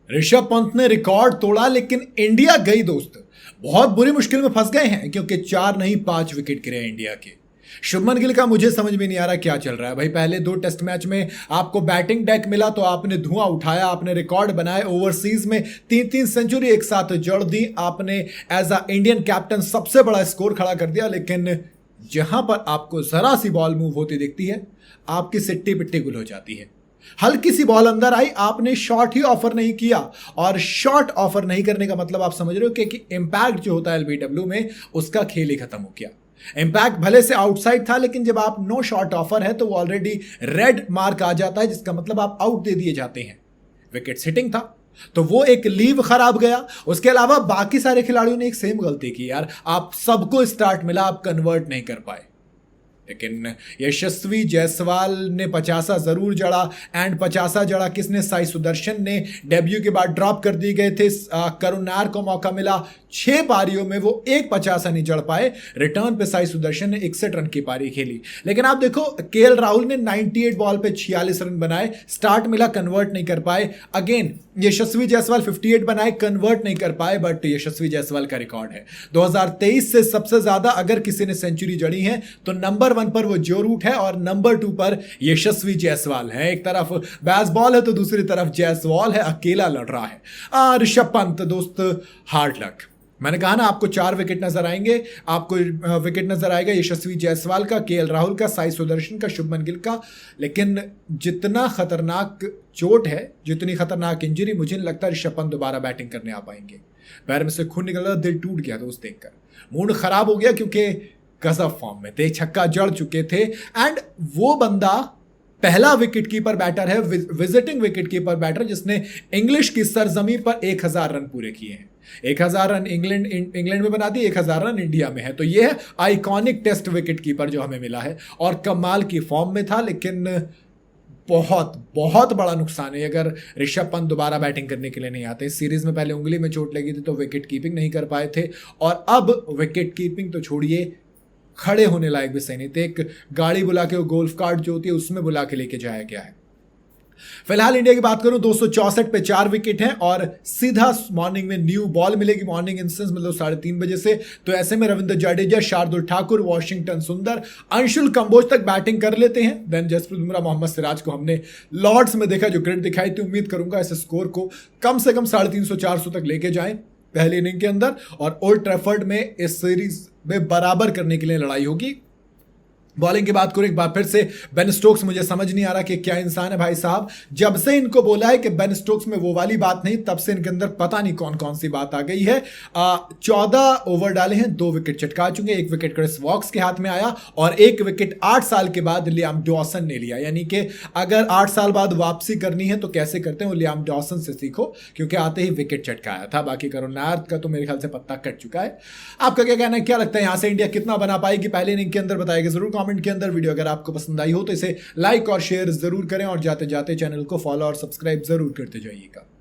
ऋषभ पंत ने रिकॉर्ड तोड़ा लेकिन इंडिया गई दोस्त, बहुत बुरी मुश्किल में फंस गए हैं क्योंकि 4 नहीं 5 विकेट गिरे इंडिया के। शुभमन गिल का मुझे समझ में नहीं आ रहा क्या चल रहा है भाई। पहले 2 टेस्ट मैच में आपको बैटिंग डेक मिला तो आपने धुआं उठाया, आपने रिकॉर्ड बनाए, ओवरसीज में 3-3 सेंचुरी एक साथ जोड़ दी, आपने एज अ इंडियन कैप्टन सबसे बड़ा स्कोर खड़ा कर दिया। लेकिन जहां पर आपको जरा सी बॉल मूव होती दिखती है आपकी सिट्टी पिट्टी गुल हो जाती है। हल्की सी बॉल अंदर आई, आपने शॉट ही ऑफर नहीं किया, और शॉट ऑफर नहीं करने का मतलब आप समझ रहे हो कि इंपैक्ट जो होता है एलबीडब्ल्यू में उसका खेल ही खत्म हो गया। इंपैक्ट भले से आउटसाइड था लेकिन जब आप नो शॉट ऑफर है तो वो ऑलरेडी रेड मार्क आ जाता है, जिसका मतलब आप आउट दे दिए जाते हैं। विकेट सिटिंग था तो वो एक लीव खराब गया। उसके अलावा बाकी सारे खिलाड़ियों ने एक सेम गलती की यार, आप सबको स्टार्ट मिला, आप कन्वर्ट नहीं कर पाए। लेकिन यशस्वी जायसवाल ने 50 जरूर जड़ा, एंड 50 जड़ा किसने? साई सुदर्शन ने। डेब्यू के बाद ड्रॉप कर दिए गए थे, करुण नायर को मौका मिला, 6 पारियों में वो एक 50 नहीं जड़ पाए। रिटर्न पे साई सुदर्शन ने 61 रन की पारी खेली। लेकिन आप देखो केएल राहुल ने 98 बॉल पे 46 रन बनाए, स्टार्ट मिला, कन्वर्ट नहीं कर पाए। अगेन यशस्वी जायसवाल 58 बनाए, कन्वर्ट नहीं कर पाए। बट यशस्वी जायसवाल का रिकॉर्ड है 2023 से सबसे ज्यादा अगर किसी ने सेंचुरी जड़ी है तो नंबर 1 पर वो जो रूट है और नंबर 2 पर यशस्वी जायसवाल है। एक तरफ बैसबॉल है तो दूसरी तरफ जायसवाल है, अकेला लड़ रहा है। ऋषभ पंत दोस्त, हार्ड लक। मैंने कहा ना आपको 4 विकेट नजर आएंगे, आपको विकेट नजर आएगा यशस्वी जायसवाल का, केएल राहुल का, साई सुदर्शन का, शुभमन गिल का। लेकिन जितना खतरनाक चोट है, जितनी खतरनाक इंजरी, मुझे नहीं लगता ऋषभ पंत दोबारा बैटिंग करने आ पाएंगे। पैर में से खून निकल रहा, दिल टूट गया दोस्त देखकर, मूड खराब हो गया क्योंकि गजब फॉर्म में थे, छक्का जड़ चुके थे। एंड वो बंदा पहला विकेट कीपर बैटर है, विजिटिंग विकेट कीपर बैटर, जिसने इंग्लिश की सरजमी पर 1000 रन पूरे किए हैं। 1000 रन इंग्लैंड में बना दिए, 1000 रन इंडिया में है। तो ये है आइकॉनिक टेस्ट विकेट कीपर जो हमें मिला है, और कमाल की फॉर्म में था। लेकिन बहुत बहुत बड़ा नुकसान है अगर ऋषभ पंत दोबारा बैटिंग करने के लिए नहीं आते। सीरीज में पहले उंगली में चोट लगी थी तो विकेट कीपिंग नहीं कर पाए थे, और अब विकेट कीपिंग तो छोड़िए, खड़े होने लायक भी सही नहीं थे। एक गाड़ी बुला के, वो गोल्फ कार्ट जो होती है उसमें बुला के लेके जाया गया है। फिलहाल इंडिया की बात करूं 264 पे 4 विकेट हैं, और सीधा मॉर्निंग में न्यू बॉल मिलेगी। मॉर्निंग इंस्टेंस मतलब 3:30 बजे से। तो ऐसे में रविंद्र जडेजा, शार्दुल ठाकुर, वॉशिंगटन सुंदर, अंशुल कंबोज तक बैटिंग कर लेते हैं। देन जसप्रीत बुमराह, मोहम्मद सिराज को हमने लॉर्ड्स में देखा जो ग्रिड दिखाई थी। उम्मीद करूंगा इस स्कोर को कम से कम 350-400 तक लेके जाएं पहले इनिंग के अंदर, और ओल्ड ट्रैफर्ड में इस सीरीज में बराबर करने के लिए लड़ाई होगी। बॉलिंग की बात करूं एक बार फिर से, बेन स्टोक्स, मुझे समझ नहीं आ रहा कि क्या इंसान है भाई साहब। जब से इनको बोला है कि बेन स्टोक्स में वो वाली बात नहीं, तब से इनके अंदर पता नहीं कौन कौन सी बात आ गई है। 14 ओवर डाले हैं, 2 विकेट चटका चुके। 1 विकेट क्रिस वॉक्स के हाथ में आया, और 1 विकेट 8 साल के बाद लियाम डॉसन ने लिया। यानी कि अगर 8 साल बाद वापसी करनी है तो कैसे करते हैं, वो लियाम डॉसन से सीखो, क्योंकि आते ही विकेट चटकाया था। बाकी करुण नायर का तो मेरे ख्याल से पत्ता कट चुका है। आपका क्या कहना है, क्या लगता है यहां से इंडिया कितना बना पाएगी पहले इनिंग के अंदर? बताइएगा जरूर कमेंट के अंदर। वीडियो अगर आपको पसंद आई हो तो इसे लाइक और शेयर जरूर करें, और जाते जाते चैनल को फॉलो और सब्सक्राइब जरूर करते जाइएगा।